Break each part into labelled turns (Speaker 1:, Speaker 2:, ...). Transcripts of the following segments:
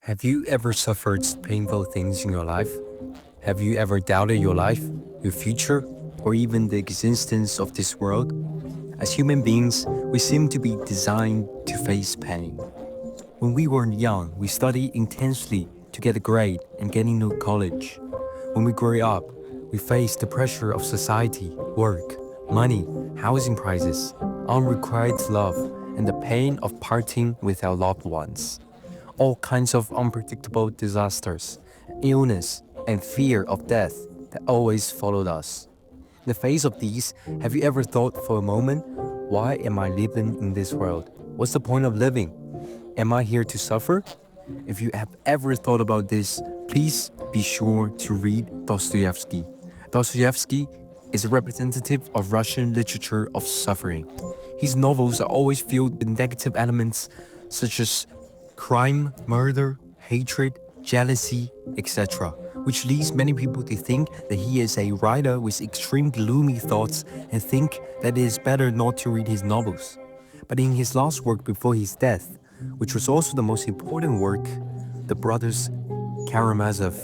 Speaker 1: Have you ever suffered painful things in your life? Have you ever doubted your life, your future, or even the existence of this world? As human beings, we seem to be designed to face pain. When we were young, we studied intensely to get a grade and get into college. When we grow up, we face the pressure of society, work, money, housing prices, unrequited love, and the pain of parting with our loved ones. All kinds of unpredictable disasters, illness, and fear of death that always followed us. In the face of these, have you ever thought for a moment, why am I living in this world? What's the point of living? Am I here to suffer? If you have ever thought about this, please be sure to read Dostoevsky. Dostoevsky is a representative of Russian literature of suffering. His novels are always filled with negative elements such as crime, murder, hatred, jealousy, etc., which leads many people to think that he is a writer with extreme gloomy thoughts and think that it is better not to read his novels. But in his last work before his death, which was also the most important work, The Brothers Karamazov,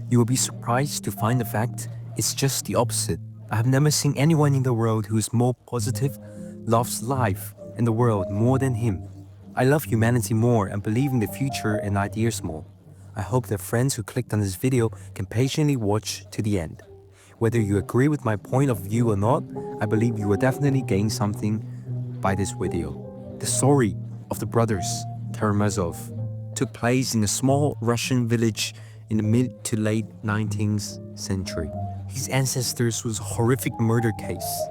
Speaker 1: you will be surprised to find the fact it's just the opposite. I have never seen anyone in the world who is more positive, loves life and the world more than him. I love humanity more and believe in the future and ideas more. I hope that friends who clicked on this video can patiently watch to the end. Whether you agree with my point of view or not, I believe you will definitely gain something by this video. The story of the brothers Karamazov took place in a small Russian village in the mid to late 19th century. His ancestors was a horrific murder case.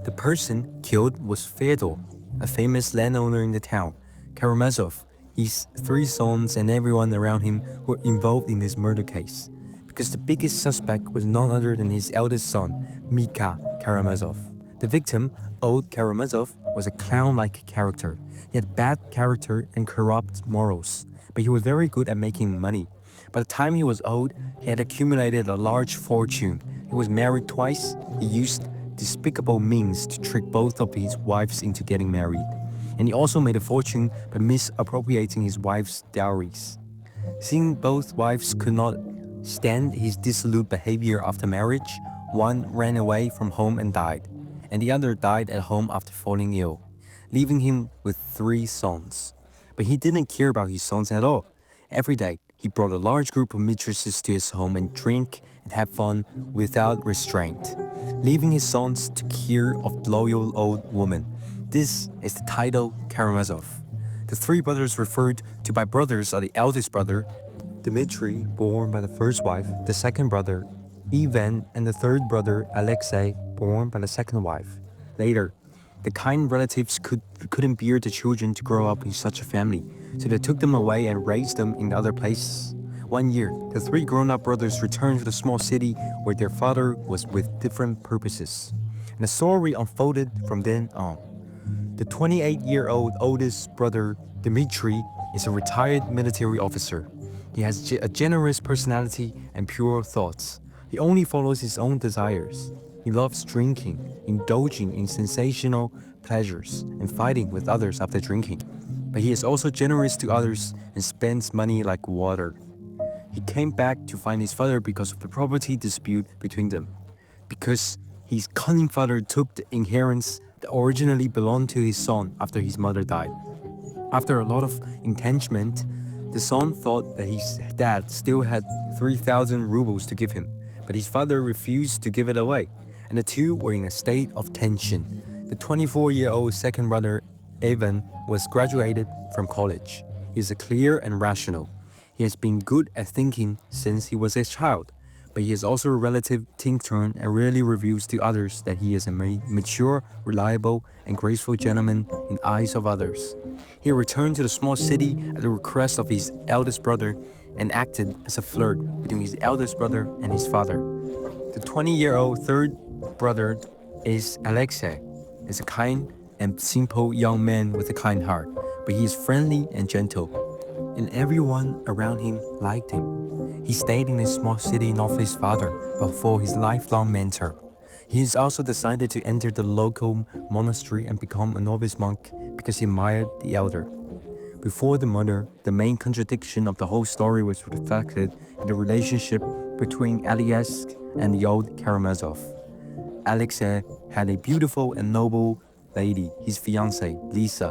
Speaker 1: The person killed was Fyodor, a famous landowner in the town. Karamazov, his three sons and everyone around him were involved in this murder case, because the biggest suspect was none other than his eldest son, Mika Karamazov. The victim, old Karamazov, was a clown-like character. He had bad character and corrupt morals, but he was very good at making money. By the time he was old, he had accumulated a large fortune. He was married twice. He used despicable means to trick both of his wives into getting married. And he also made a fortune by misappropriating his wife's dowries. Seeing both wives could not stand his dissolute behavior after marriage, one ran away from home and died, and the other died at home after falling ill, leaving him with three sons. But he didn't care about his sons at all. Every day, he brought a large group of mistresses to his home and drink and have fun without restraint, leaving his sons to care of loyal old women. This is the title Karamazov. The three brothers referred to by brothers are the eldest brother, Dmitri, born by the first wife, the second brother, Ivan, and the third brother, Alexei, born by the second wife. Later, the kind relatives couldn't bear the children to grow up in such a family, so they took them away and raised them in other places. One year, the three grown-up brothers returned to the small city where their father was with different purposes. And the story unfolded from then on. The 28-year-old oldest brother, Dmitri, is a retired military officer. He has a generous personality and pure thoughts. He only follows his own desires. He loves drinking, indulging in sensational pleasures, and fighting with others after drinking. But he is also generous to others and spends money like water. He came back to find his father because of the property dispute between them. Because his cunning father took the inheritance that originally belonged to his son after his mother died. After a lot of entanglement, the son thought that his dad still had 3,000 rubles to give him, but his father refused to give it away, and the two were in a state of tension. The 24-year-old second brother, Ivan, was graduated from college. He is clear and rational. He has been good at thinking since he was a child, but he is also a relative tinker and rarely reveals to others that he is a mature, reliable, and graceful gentleman in the eyes of others. He returned to the small city at the request of his eldest brother and acted as a flirt between his eldest brother and his father. The 20-year-old third brother is Alexei. Is a kind and simple young man with a kind heart, but he is friendly and gentle, and everyone around him liked him. He stayed in a small city not for his father, but for his lifelong mentor. He has also decided to enter the local monastery and become a novice monk because he admired the elder. Before the murder, the main contradiction of the whole story was reflected in the relationship between Alex and the old Karamazov. Alexei had a beautiful and noble lady, his fiancée, Lisa.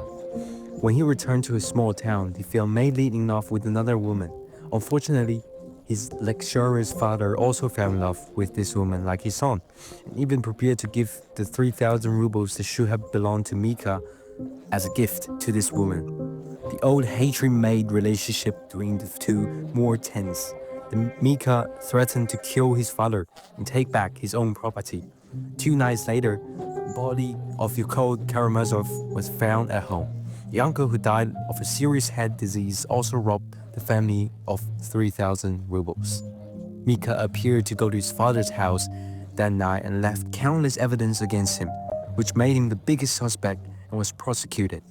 Speaker 1: When he returned to his small town, he felt madly in love with another woman. Unfortunately, his luxurious father also fell in love with this woman like his son, and even prepared to give the 3,000 rubles that should have belonged to Mika as a gift to this woman. The old hatred made relationship between the two more tense. The Mika threatened to kill his father and take back his own property. 2 nights later, the body of Yukol Karamazov was found at home. The uncle who died of a serious head disease also robbed the family of 3,000 rubles. Mika appeared to go to his father's house that night and left countless evidence against him, which made him the biggest suspect and was prosecuted.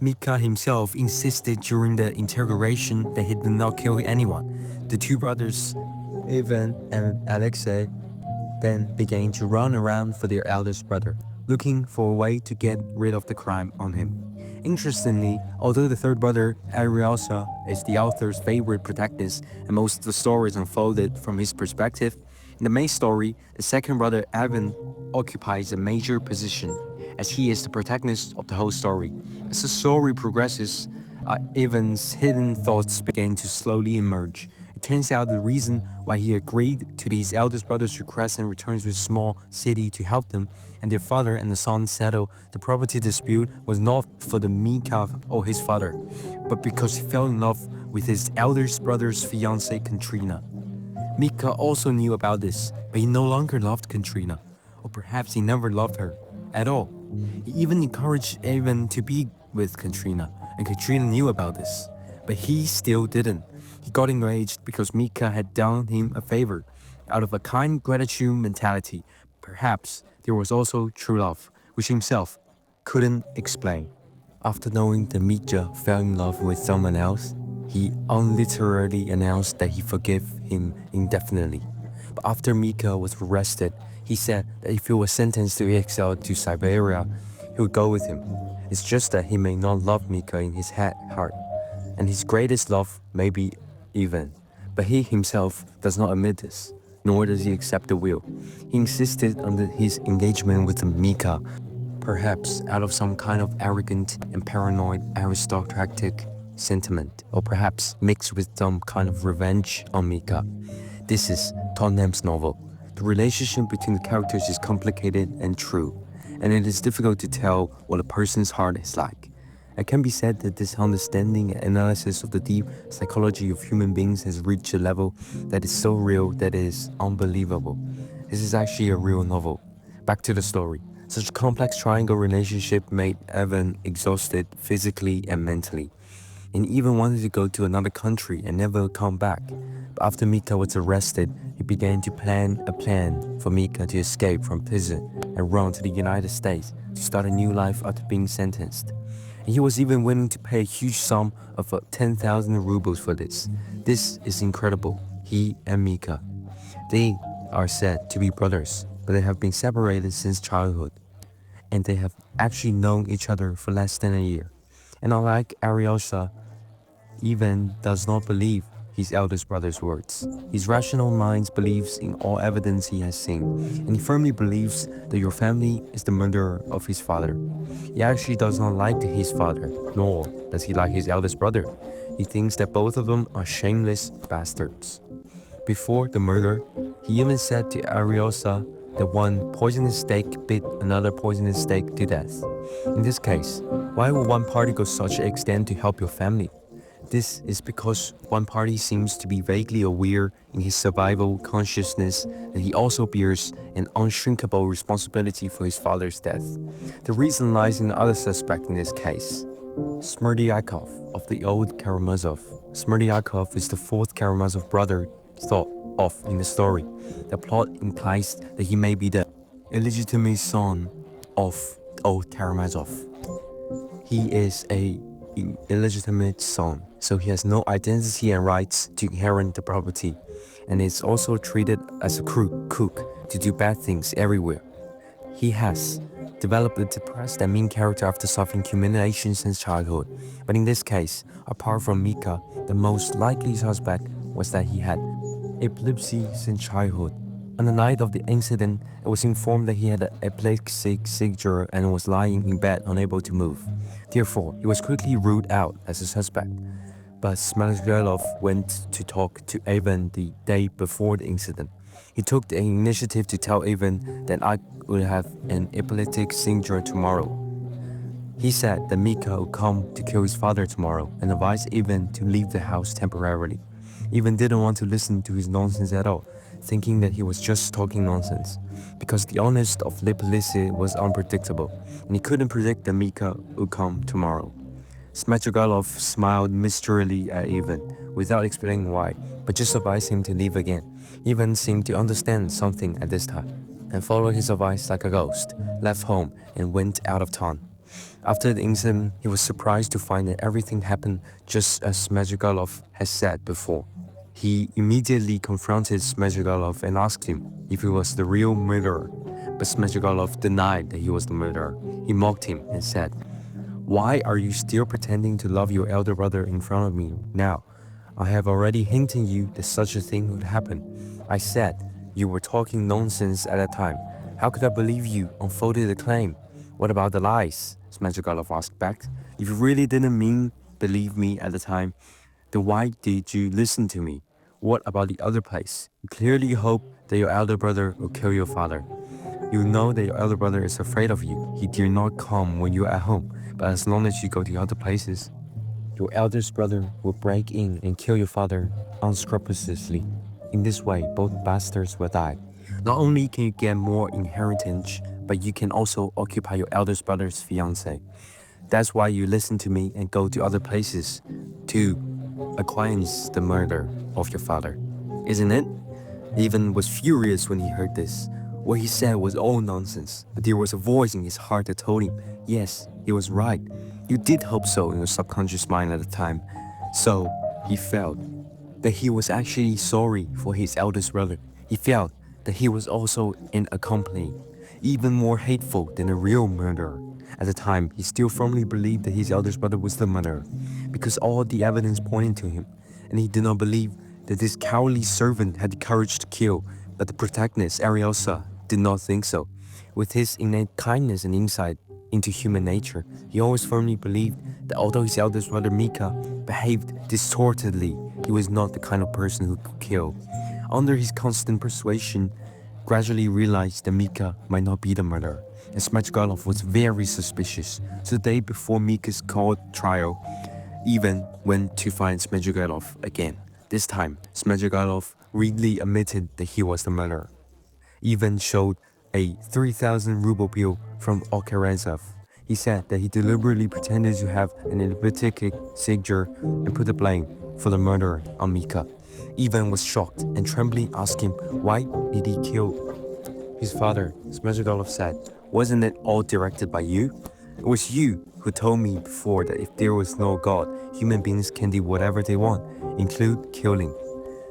Speaker 1: Mika himself insisted during the interrogation that he did not kill anyone. The two brothers, Ivan and Alexei, then began to run around for their eldest brother, looking for a way to get rid of the crime on him. Interestingly, although the third brother, Aryosha, is the author's favorite protagonist and most of the stories unfolded from his perspective, in the main story, the second brother, Ivan, occupies a major position, as he is the protagonist of the whole story. As the story progresses, Ivan's hidden thoughts begin to slowly emerge. It turns out the reason why he agreed to his eldest brother's request and returns to a small city to help them, and their father and the son settle the property dispute, was not for the Mika or his father, but because he fell in love with his eldest brother's fiancée, Katrina. Mika also knew about this, but he no longer loved Katrina, or perhaps he never loved her at all. He even encouraged Ivan to be with Katrina, and Katrina knew about this, but he still didn't. He got enraged because Mika had done him a favor. Out of a kind gratitude mentality, perhaps there was also true love, which himself couldn't explain. After knowing that Mika fell in love with someone else, he unliterally announced that he forgave him indefinitely. But after Mika was arrested, he said that if he was sentenced to exile to Siberia, he would go with him. It's just that he may not love Mika in his heart, and his greatest love may be Ivan. But he himself does not admit this, nor does he accept the will. He insisted on his engagement with Mika, perhaps out of some kind of arrogant and paranoid aristocratic sentiment, or perhaps mixed with some kind of revenge on Mika. This is Tottenham's novel. The relationship between the characters is complicated and true, and it is difficult to tell what a person's heart is like. It can be said that this understanding and analysis of the deep psychology of human beings has reached a level that is so real that it is unbelievable. This is actually a real novel. Back to the story. Such a complex triangle relationship made Evan exhausted physically and mentally, and even wanted to go to another country and never come back. But after Mika was arrested, he began to plan a plan for Mika to escape from prison and run to the United States to start a new life after being sentenced. And he was even willing to pay a huge sum of 10,000 rubles for this. This is incredible. He and Mika. They are said to be brothers, but they have been separated since childhood, and they have actually known each other for less than a year. And unlike Aryosha, Ivan does not believe his eldest brother's words. His rational mind believes in all evidence he has seen, and he firmly believes that your family is the murderer of his father. He actually does not like his father, nor does he like his eldest brother. He thinks that both of them are shameless bastards. Before the murder, he even said to Aryosha that one poisonous snake bit another poisonous snake to death. In this case, why would one party go such an extent to help your family? This is because one party seems to be vaguely aware in his survival consciousness that he also bears an unshrinkable responsibility for his father's death. The reason lies in the other suspect in this case, Smerdyakov of the old Karamazov. Smerdyakov is the fourth Karamazov brother thought of in the story. The plot implies that he may be the illegitimate son of old Karamazov. He is an illegitimate son, so he has no identity and rights to inherit the property, and is also treated as a cook to do bad things everywhere. He has develop a depressed and mean character after suffering humiliation since childhood. But in this case, apart from Mika, the most likely suspect was that he had epilepsy since childhood. On the night of the incident, it was informed that he had an epileptic seizure and was lying in bed unable to move. Therefore, he was quickly ruled out as a suspect. But Smagulov went to talk to Ivan the day before the incident. He took the initiative to tell Ivan that I would have an epileptic seizure tomorrow. He said that Mika would come to kill his father tomorrow and advised Ivan to leave the house temporarily. Ivan didn't want to listen to his nonsense at all, thinking that he was just talking nonsense, because the honest of epilepsy was unpredictable, and he couldn't predict that Mika would come tomorrow. Smetrogalov smiled mysteriously at Ivan, without explaining why, but just advised him to leave again. Ivan seemed to understand something at this time, and followed his advice like a ghost, left home, and went out of town. After the incident, he was surprised to find that everything happened just as Smetrogalov had said before. He immediately confronted Smetrogalov and asked him if he was the real murderer, but Smetrogalov denied that he was the murderer. He mocked him and said, "Why are you still pretending to love your elder brother in front of me now? I have already hinted you that such a thing would happen. I said you were talking nonsense at that time. How could I believe you unfolded the claim? What about the lies?" Smetrogalov asked back. "If you really didn't believe me at the time, then why did you listen to me? What about the other place? You clearly hope that your elder brother will kill your father. You know that your elder brother is afraid of you. He dare not come when you are at home, but as long as you go to other places, your eldest brother will break in and kill your father unscrupulously. In this way, both bastards will die. Not only can you get more inheritance, but you can also occupy your eldest brother's fiancée. That's why you listen to me and go to other places to acquaintance the murder of your father. Isn't it?" Ivan was furious when he heard this. What he said was all nonsense, but there was a voice in his heart that told him, yes, he was right. You did hope so in your subconscious mind at the time. So he felt that he was actually sorry for his eldest brother. He felt that he was also an accomplice, even more hateful than a real murderer. At the time, he still firmly believed that his eldest brother was the murderer, because all the evidence pointed to him, and he did not believe that this cowardly servant had the courage to kill, but the protagonist, Ariosa, did not think so. With his innate kindness and insight into human nature, he always firmly believed that although his eldest brother Mika behaved distortedly, he was not the kind of person who could kill. Under his constant persuasion, gradually realized that Mika might not be the murderer, and Smetrogalov was very suspicious. So the day before Mika's court trial, Ivan went to find Smetrogalov again. This time, Smetrogalov readily admitted that he was the murderer. Ivan showed a 3,000 ruble bill from Karamazov. He said that he deliberately pretended to have an epileptic seizure and put the blame for the murder on Mika. Ivan was shocked and trembling asked him why did he kill his father. Smetrogalov said, "Wasn't it all directed by you? It was you who told me before that if there was no God, human beings can do whatever they want, include killing.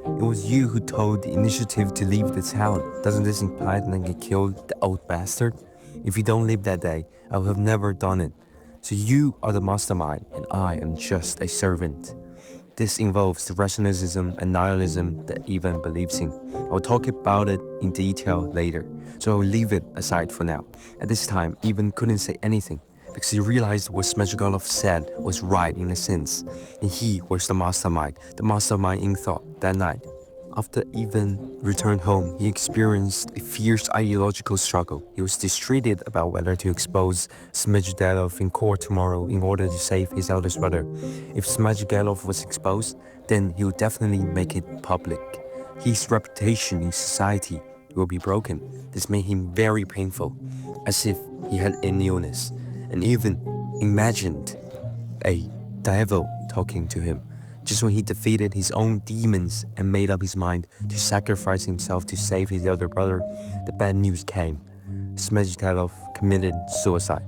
Speaker 1: It was you who told the initiative to leave the town. Doesn't this imply that I can kill the old bastard? If you don't leave that day, I would have never done it. So you are the mastermind, and I am just a servant." This involves the rationalism and nihilism that Ivan believes in. I'll talk about it in detail later, so I'll leave it aside for now. At this time, Ivan couldn't say anything, because he realized what Smetrogalov said was right in a sense, and he was the mastermind in thought that night. After Ivan returned home, he experienced a fierce ideological struggle. He was distraught about whether to expose Smetrogalov in court tomorrow in order to save his eldest brother. If Smetrogalov was exposed, then he would definitely make it public. His reputation in society will be broken. This made him very painful, as if he had an illness, and even imagined a devil talking to him. Just when he defeated his own demons and made up his mind to sacrifice himself to save his elder brother, the bad news came. Smetrogalov committed suicide.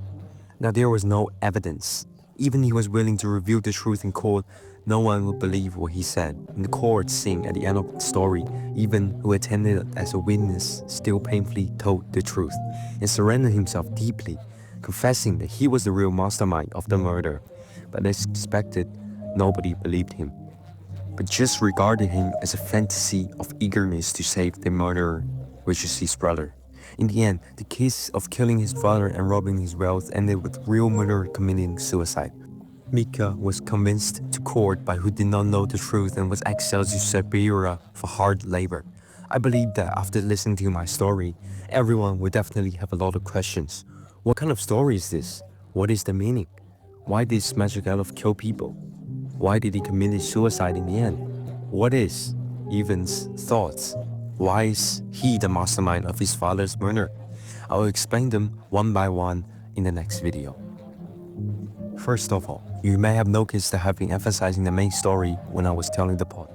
Speaker 1: Now there was no evidence. Even he was willing to reveal the truth in court, no one would believe what he said. In the court scene at the end of the story, even who attended as a witness still painfully told the truth and surrendered himself deeply confessing that he was the real mastermind of the murder. But as expected, nobody believed him, but just regarded him as a fantasy of eagerness to save the murderer, which is his brother. In the end, the case of killing his father and robbing his wealth ended with real murderer committing suicide. Mika was convinced to court by who did not know the truth and was exiled to Siberia for hard labor. I believe that after listening to my story, everyone will definitely have a lot of questions. What kind of story is this? What is the meaning? Why did this magic elf kill people? Why did he commit suicide in the end? What is Ivan's thoughts? Why is he the mastermind of his father's murder? I will explain them one by one in the next video. First of all, you may have noticed that I have been emphasizing the main story when I was telling the plot.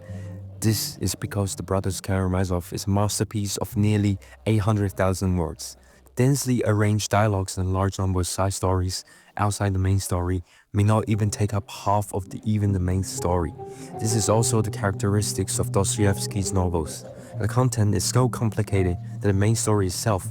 Speaker 1: This is because the Brothers Karamazov is a masterpiece of nearly 800,000 words. Densely arranged dialogues and large number of side stories outside the main story may not even take up half of even the main story. This is also the characteristics of Dostoevsky's novels. The content is so complicated that the main story itself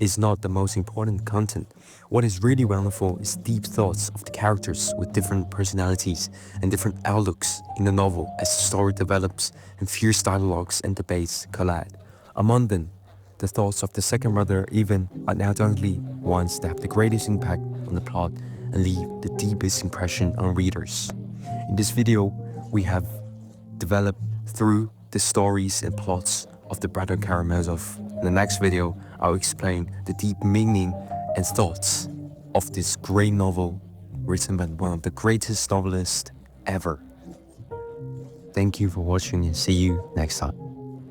Speaker 1: is not the most important content. What is really wonderful is deep thoughts of the characters with different personalities and different outlooks in the novel as the story develops and fierce dialogues and debates collide. Among them, the thoughts of the second brother Ivan are undoubtedly ones that have the greatest impact on the plot and leave the deepest impression on readers. In this video, we have developed through the stories and plots of the Brother Karamazov. In the next video, I'll explain the deep meaning and thoughts of this great novel written by one of the greatest novelists ever. Thank you for watching and see you next time.